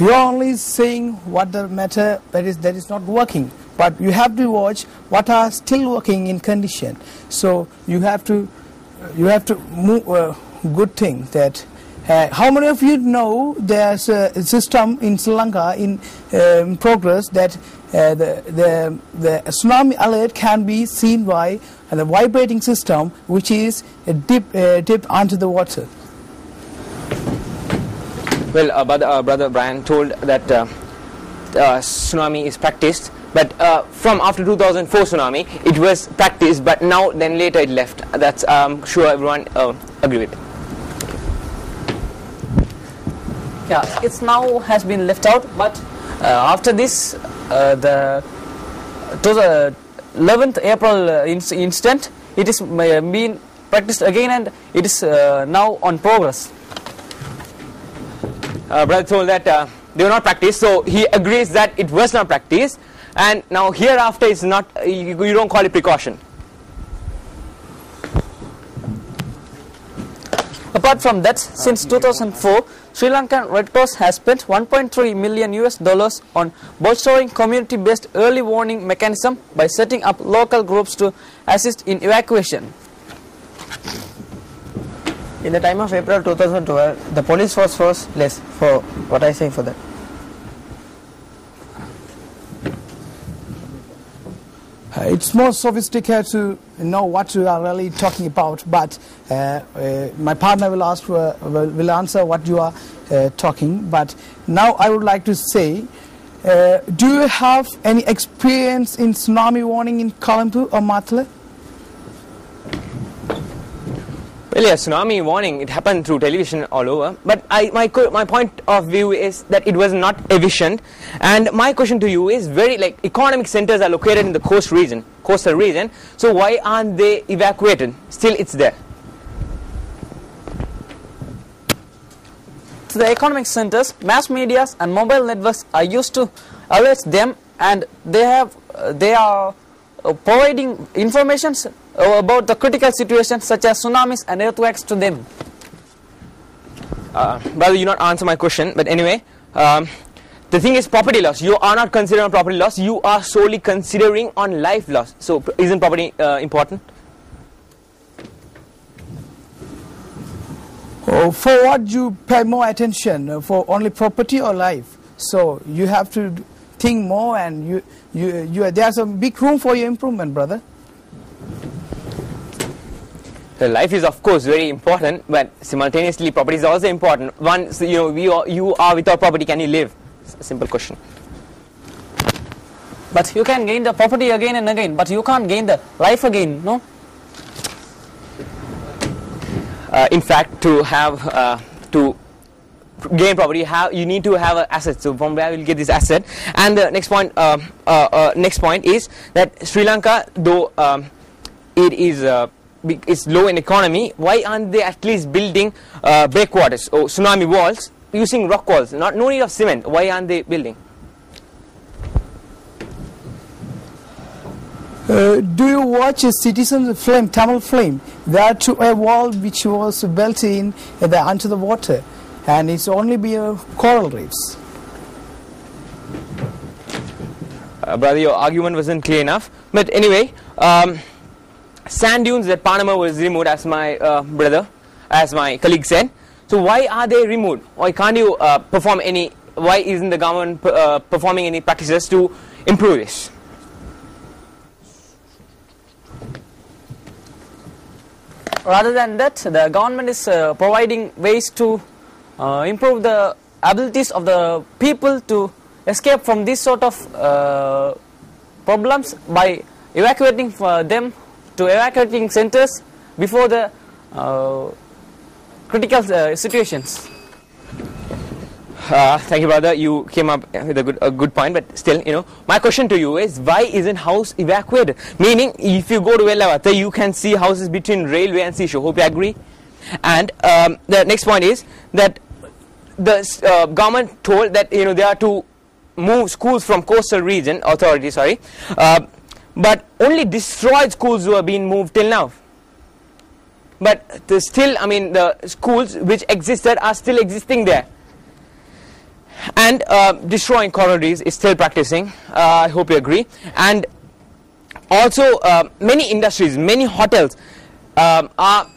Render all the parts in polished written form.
you're only saying what the matter that is not working, but you have to watch what are still working in condition. So you have to move good thing that. How many of you know there's a system in Sri Lanka in progress that the tsunami alert can be seen by the vibrating system, which is dipped onto the water? Well, brother Brian told that tsunami is practiced, but from after 2004 tsunami it was practiced, but now then later it left. That's sure everyone agree with. Yeah, it's now has been left out, but after this, to the 11th April incident, it is being practiced again, and it is now on progress. Brother told that they were not practiced, so he agrees that it was not practiced, and now hereafter it's not. You don't call it precaution. Apart from that, since 2004, Sri Lankan Red Cross has spent $1.3 million on bolstering community-based early warning mechanism by setting up local groups to assist in evacuation. In the time of April 2012, the police force was less. For what I say for that. It's more sophisticated to know what you are really talking about, but my partner will answer what you are talking. But now I would like to say, do you have any experience in tsunami warning in Colombo or Matale? Well, yeah, tsunami warning, it happened through television all over, but my point of view is that it was not efficient, and my question to you is economic centers are located in the coastal region, so why aren't they evacuated? Still it's there. To the economic centers, mass medias and mobile networks are used to alert them, and they are providing information about the critical situations such as tsunamis and earthquakes to them. Brother, you not answer my question, but anyway, the thing is property loss. You are not considering property loss, you are solely considering on life loss. So isn't property important? For what you pay more attention, for only property or life? So you have to think more, and there's a big room for your improvement, brother. So life is of course very important, but simultaneously property is also important. Once you are without property, can you live? It's a simple question. But you can gain the property again and again, but you can't gain the life again, no? In fact, to gain property, you need to have an asset. So from where we'll get this asset? And the next point is that Sri Lanka, though it is it's low in economy, why aren't they at least building breakwaters or tsunami walls using rock walls? No need of cement. Why aren't they building? Do you watch Citizen Flame, Tamil Flame? There to a wall which was built in under the water, and it's only be coral reefs. Brother, your argument wasn't clear enough. But anyway, sand dunes at Panama was removed, as my colleague said. So why are they removed? Why can't you perform any? Why isn't the government performing any practices to improve this? Rather than that, the government is providing ways to improve the abilities of the people to escape from this sort of problems by evacuating them to evacuating centers before the critical situations. Thank you, brother. You came up with a good point, but still, my question to you is, why isn't house evacuated? Meaning, if you go to Velavata, you can see houses between railway and seashore. Hope you agree. And the next point is that the government told that they are to move schools from coastal region authority, but only destroyed schools were being moved till now. But still, the schools which existed are still existing there. and destroying coral reefs is still practicing. I hope you agree. And also many industries, many hotels are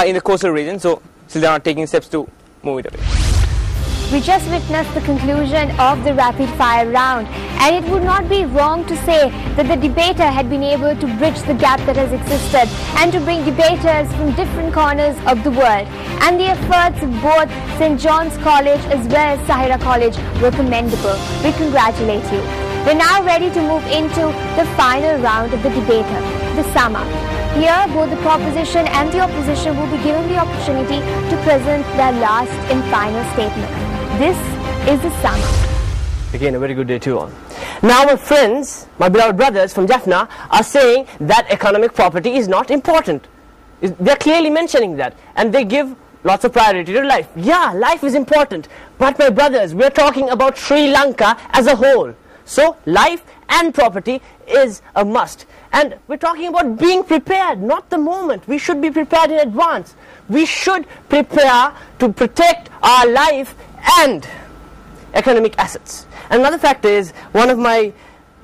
in the coastal region, so still they are not taking steps to move it away. We just witnessed the conclusion of the rapid fire round, and it would not be wrong to say that the debater had been able to bridge the gap that has existed and to bring debaters from different corners of the world. And the efforts of both St. John's College as well as Sahara College were commendable. We congratulate you. We're now ready to move into the final round of the debater, the sum up. Here, both the proposition and the opposition will be given the opportunity to present their last and final statement. This is the sum up. Again, a very good day to you all. Now my friends, my beloved brothers from Jaffna are saying that economic property is not important. They're clearly mentioning that, and they give lots of priority to life. Yeah, life is important, but my brothers, we're talking about Sri Lanka as a whole. So life and property is a must. And we're talking about being prepared, not the moment. We should be prepared in advance. We should prepare to protect our life and economic assets. Another factor is, one of my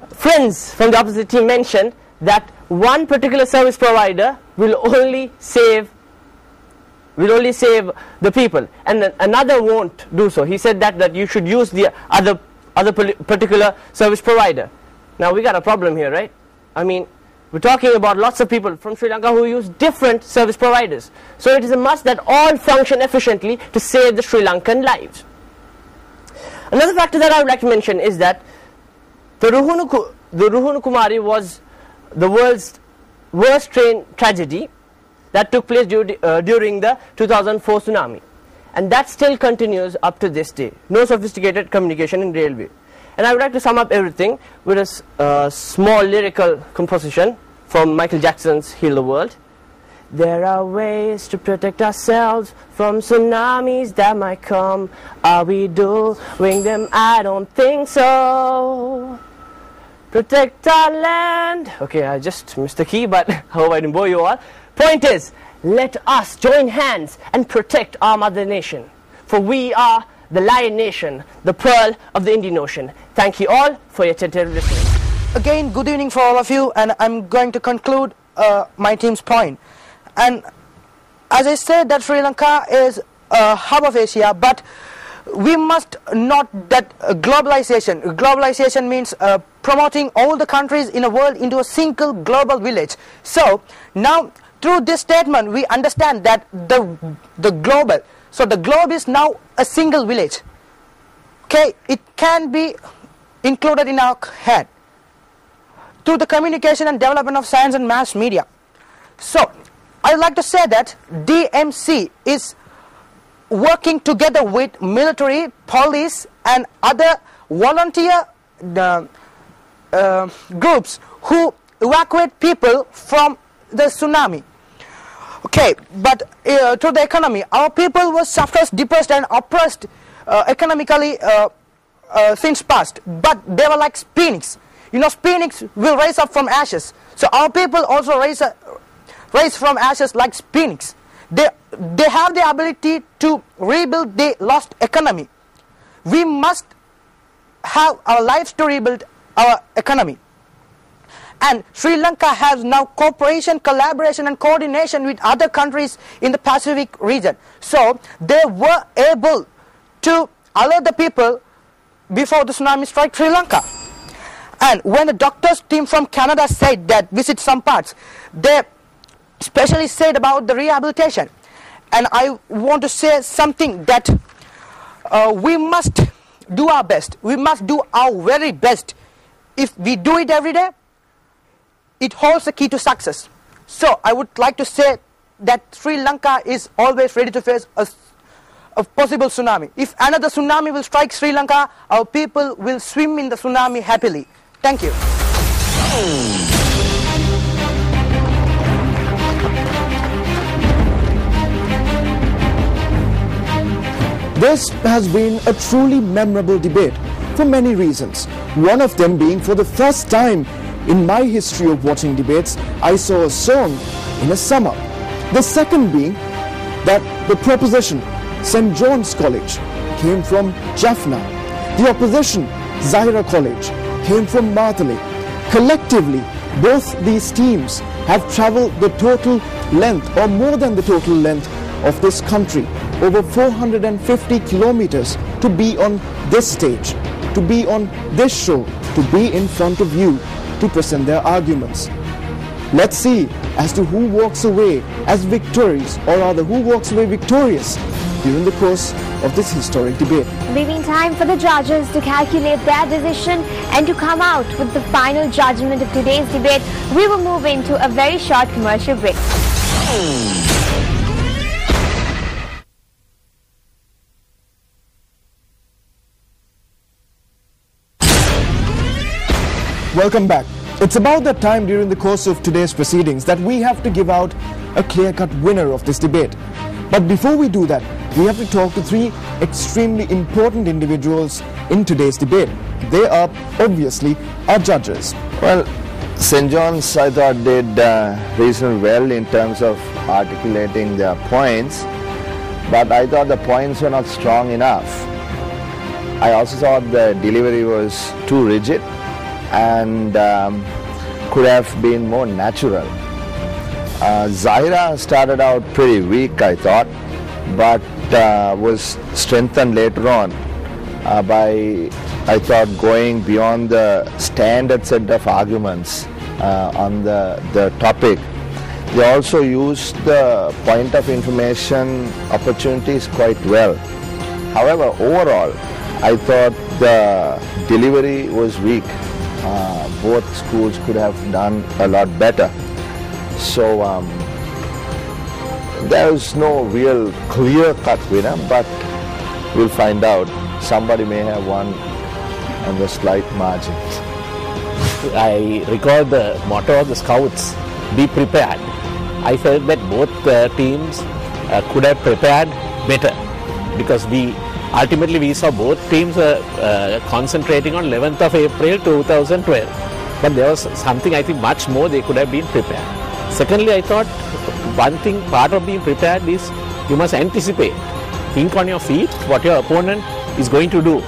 friends from the opposite team mentioned that one particular service provider will only save the people, and another won't do so. He said that you should use the other particular service provider. Now we got a problem here, right? I mean, we're talking about lots of people from Sri Lanka who use different service providers. So it is a must that all function efficiently to save the Sri Lankan lives. Another factor that I would like to mention is that the Ruhunu Kumari was the world's worst train tragedy that took place during the 2004 tsunami. And that still continues up to this day. No sophisticated communication in railway. And I would like to sum up everything with a small lyrical composition from Michael Jackson's Heal the World. There are ways to protect ourselves from tsunamis that might come. Are we doing them? I don't think so. Protect our land. Okay, I just missed the key, but I hope I didn't bore you all. Point is, let us join hands and protect our mother nation. For we are the Lion Nation, the pearl of the Indian Ocean. Thank you all for your attentive listening. Again, good evening for all of you, and I'm going to conclude my team's point. And as I said, that Sri Lanka is a hub of Asia, but we must not that globalization. Globalization means promoting all the countries in the world into a single global village. So now, through this statement, we understand that the global. So the globe is now a single village. Okay, it can be included in our head through the communication and development of science and mass media. So I'd like to say that DMC is working together with military, police and other volunteer groups who evacuate people from the tsunami. Okay, but to the economy, our people were suppressed, depressed and oppressed economically since past, but they were like phoenix. You know, phoenix will rise up from ashes. So our people also rise from ashes like phoenix. They have the ability to rebuild the lost economy. We must have our lives to rebuild our economy. And Sri Lanka has now cooperation, collaboration and coordination with other countries in the Pacific region. So they were able to alert the people before the tsunami struck Sri Lanka. And when the doctors team from Canada said that visit some parts, they especially said about the rehabilitation. And I want to say something that we must do our best. We must do our very best. If we do it every day, it holds the key to success. So I would like to say that Sri Lanka is always ready to face a possible tsunami. If another tsunami will strike Sri Lanka, our people will swim in the tsunami happily. Thank you. This has been a truly memorable debate for many reasons. One of them being, for the first time in my history of watching debates, I saw a song in a sum up. The second being that the proposition, St. John's College, came from Jaffna. The opposition, Zahira College, came from Martale. Collectively, both these teams have travelled the total length or more than the total length of this country, over 450 kilometers, to be on this stage, to be on this show, to be in front of you, to present their arguments. Let's see as to who walks away as victorious, or rather who walks away victorious during the course of this historic debate. Leaving time for the judges to calculate their decision and to come out with the final judgment of today's debate, we will move into a very short commercial break. Welcome back. It's about that time during the course of today's proceedings that we have to give out a clear-cut winner of this debate. But before we do that, we have to talk to three extremely important individuals in today's debate. They are obviously our judges. Well, St. John's, I thought, did reasonably well in terms of articulating their points, but I thought the points were not strong enough. I also thought the delivery was too rigid and could have been more natural. Zahira started out pretty weak, I thought, but was strengthened later on by, I thought, going beyond the standard set of arguments on the topic. They also used the point of information opportunities quite well. However, overall, I thought the delivery was weak. Both schools could have done a lot better. So there is no real clear-cut winner, but we'll find out. Somebody may have won on the slight margin. I recall the motto of the Scouts, be prepared. I felt that both teams could have prepared better, because ultimately we saw both teams concentrating on 11th of April 2012. But there was something, I think, much more they could have been prepared. Secondly, I thought one thing, part of being prepared is you must anticipate. Think on your feet what your opponent is going to do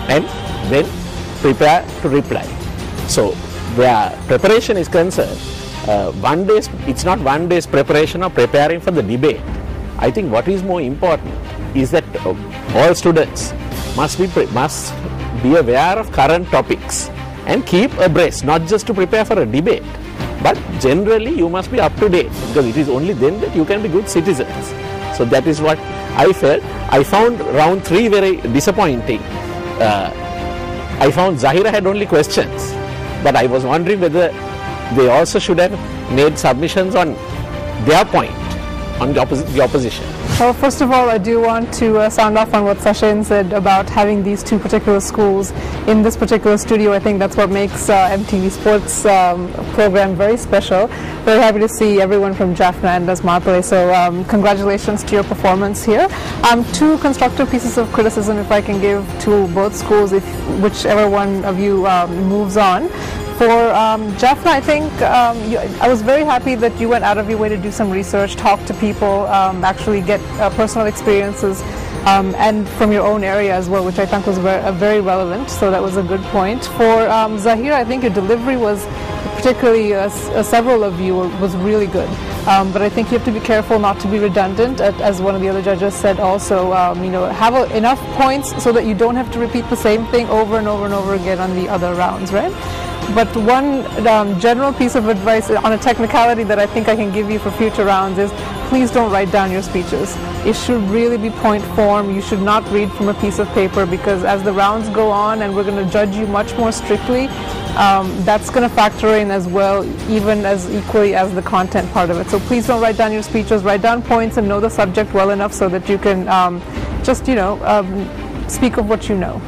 and then prepare to reply. So where preparation is concerned, it's not one day's preparation or preparing for the debate. I think what is more important is that all students must be aware of current topics and keep abreast, not just to prepare for a debate, but generally you must be up to date, because it is only then that you can be good citizens. So that is what I felt. I found round 3 very disappointing. I found Zahira had only questions, but I was wondering whether they also should have made submissions on their point, on the opposition. Well, first of all, I do want to sound off on what Sachin said about having these two particular schools in this particular studio. I think that's what makes MTV Sports program very special. Very happy to see everyone from Jaffna and Das Martale. So congratulations to your performance here. Two constructive pieces of criticism, if I can give to both schools, whichever one of you moves on. For Jaffna, I think I was very happy that you went out of your way to do some research, talk to people, actually get personal experiences and from your own area as well, which I think was very relevant, so that was a good point. For Zahira, I think your delivery was, particularly several of you, was really good. But I think you have to be careful not to be redundant, as one of the other judges said also, have enough points so that you don't have to repeat the same thing over and over and over again on the other rounds, right? But one general piece of advice on a technicality that I think I can give you for future rounds is please don't write down your speeches. It should really be point form. You should not read from a piece of paper, because as the rounds go on and we're going to judge you much more strictly, that's going to factor in as well, even as equally as the content part of it. So please don't write down your speeches, write down points and know the subject well enough so that you can just, speak of what you know.